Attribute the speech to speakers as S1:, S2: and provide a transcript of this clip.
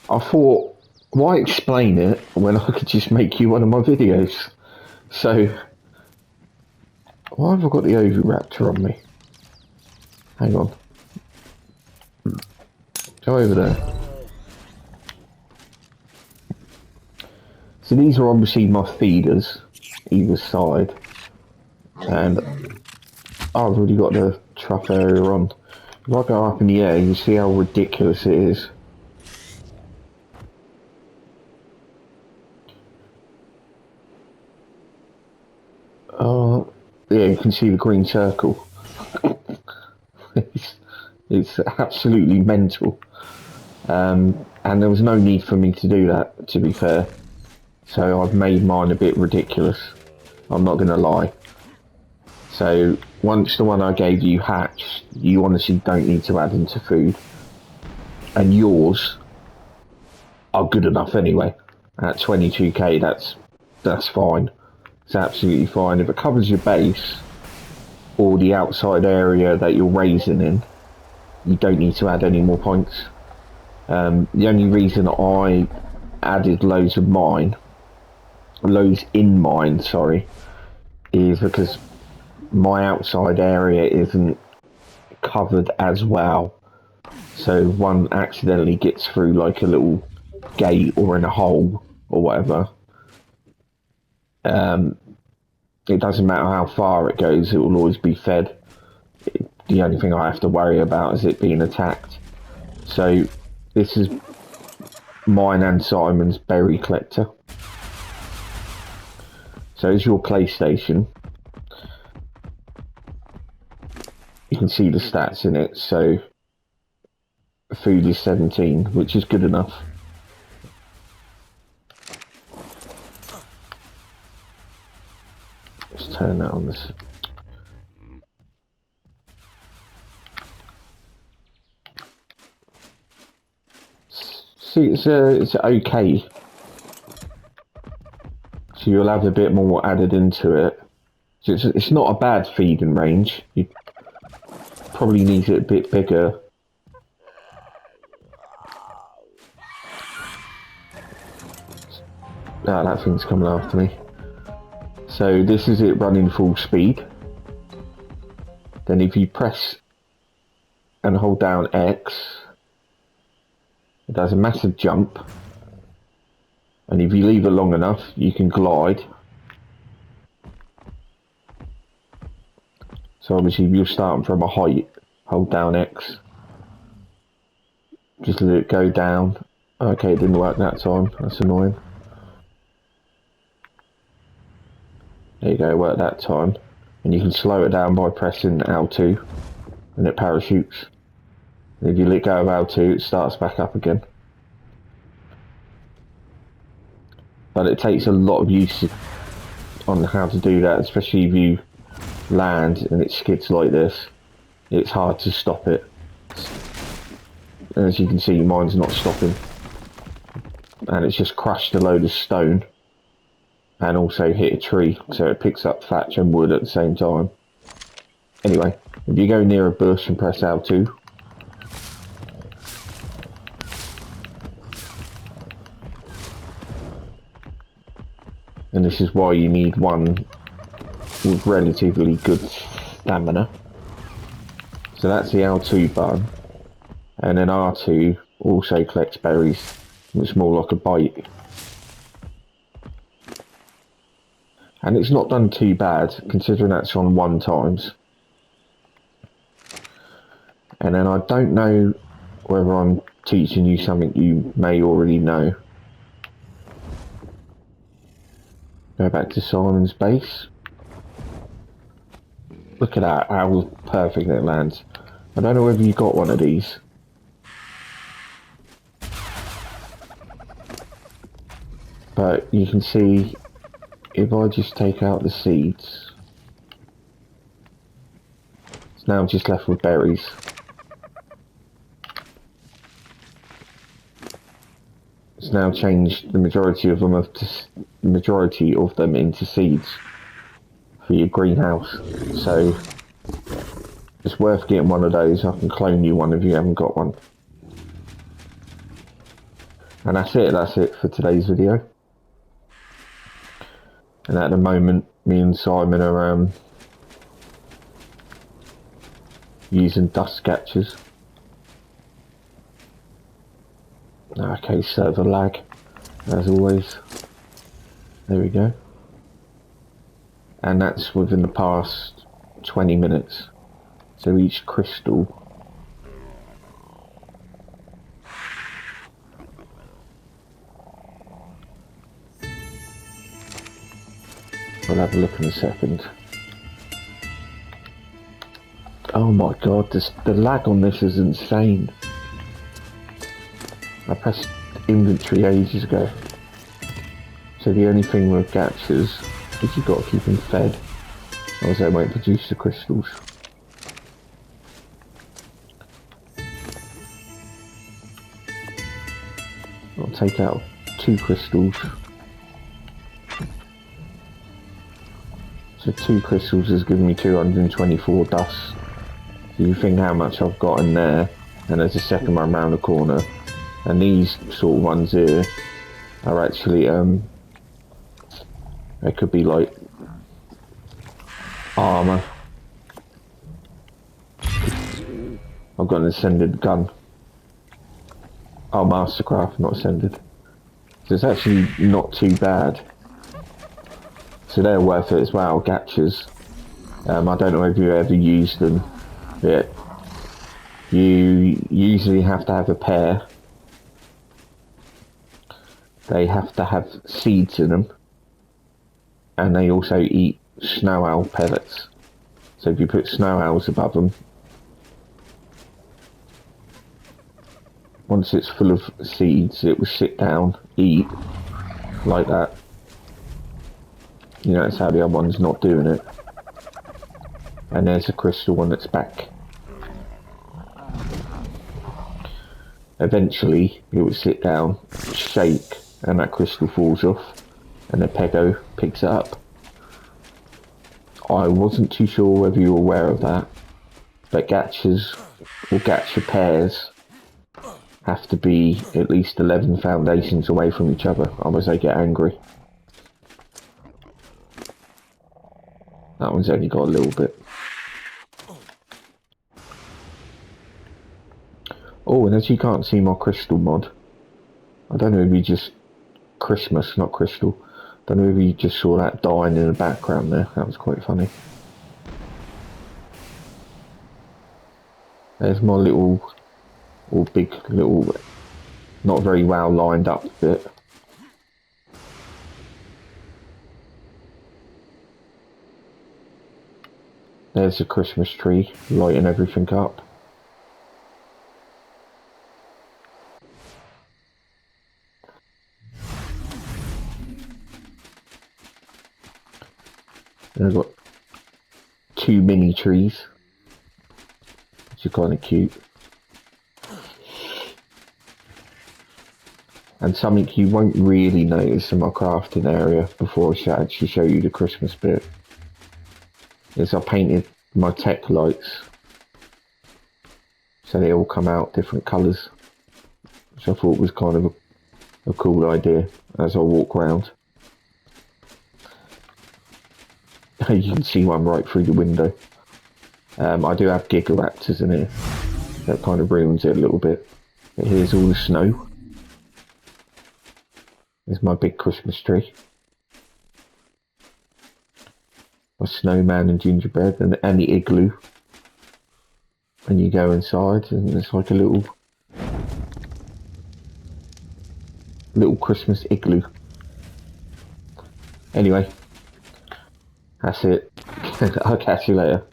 S1: I thought, why explain it when I could just make you one of my videos? So, why have I got the Oviraptor on me? Hang on. Go over there. So these are obviously my feeders, either side. And I've already got the trough area on. If I go up in the air, you see how ridiculous it is. Yeah, you can see the green circle. it's absolutely mental. And there was no need for me to do that, to be fair. So I've made mine a bit ridiculous. I'm not going to lie. So once the one I gave you hatched, you honestly don't need to add into food. And yours are good enough anyway. At 22k, that's fine. It's absolutely fine. If it covers your base or the outside area that you're raising in, you don't need to add any more points. The only reason I added loads in mine, sorry, is because my outside area isn't covered as well. So if one accidentally gets through like a little gate or in a hole or whatever, it doesn't matter how far it goes, it will always be fed. The only thing I have to worry about is it being attacked. So this is mine and Simon's berry collector. So it's your PlayStation. You can see the stats in it. So food is 17, which is good enough. Let's turn that on this. See, it's okay. So you'll have a bit more added into it. So it's not a bad feeding range. You probably need it a bit bigger. Ah, that thing's coming after me. So this is it running full speed. Then if you press and hold down X, it does a massive jump. And if you leave it long enough, you can glide. So obviously if you're starting from a height, hold down X. Just let it go down. Okay, it didn't work that time. That's annoying. There you go, it worked that time. And you can slow it down by pressing L2 and it parachutes. And if you let go of L2, it starts back up again. But it takes a lot of use on how to do that, especially if you land and it skids like this. It's hard to stop it. And as you can see, mine's not stopping. And it's just crushed a load of stone. And also hit a tree, so it picks up thatch and wood at the same time. Anyway, if you go near a bush and press L2, and this is why you need one with relatively good stamina. So that's the L2 button, and then R2 also collects berries. It's more like a bite. And it's not done too bad, considering that's on 1 times. And then I don't know whether I'm teaching you something you may already know. Go back to Simon's base. Look at that, how perfect it lands. I don't know whether you got one of these. But you can see, if I just take out the seeds, it's now just left with berries. It's now changed the majority of them into seeds for your greenhouse. So it's worth getting one of those. I can clone you one if you haven't got one. And that's it for today's video. And at the moment, me and Simon are using dust catchers. Okay, server lag, as always. There we go. And that's within the past 20 minutes. So each crystal we'll have a look in a second. Oh my god, the lag on this is insane. I pressed inventory ages ago. So the only thing with gachas is you've got to keep them fed, otherwise they won't produce the crystals. I'll take out 2 crystals. So 2 crystals has given me 224 dust. So you think how much I've got in there, and there's a second one round the corner. And these sort of ones here are actually, they could be like armour. I've got an ascended gun. Oh, Mastercraft, not ascended. So it's actually not too bad. So they're worth it as well, gachas. I don't know if you ever used them, but you usually have to have a pair. They have to have seeds in them, and they also eat snow owl pellets. So if you put snow owls above them, once it's full of seeds, it will sit down, eat, like that. You know, that's how the other one's not doing it. And there's a crystal one that's back. Eventually, it will sit down, shake, and that crystal falls off, and the pego picks it up. I wasn't too sure whether you were aware of that, but gachas, or gacha pairs, have to be at least 11 foundations away from each other, otherwise they get angry. That one's only got a little bit. Oh, and as you can't see my crystal mod, I don't know if you just... Christmas, not crystal. Don't know if you just saw that dying in the background there. That was quite funny. There's my little... or big little... not very well lined up bit. There's the Christmas tree, lighting everything up. And I've got 2 mini trees, which are kind of cute. And something you won't really notice in my crafting area before I actually show you the Christmas bit is I painted my tech lights so they all come out different colours, which I thought was kind of a cool idea as I walk around. You can see one right through the window. I do have Gigaraptors in here. That kind of ruins it a little bit. But here's all the snow. There's my big Christmas tree. My snowman and gingerbread and the igloo. And you go inside and it's like a little Christmas igloo. Anyway. That's it. I'll catch you later.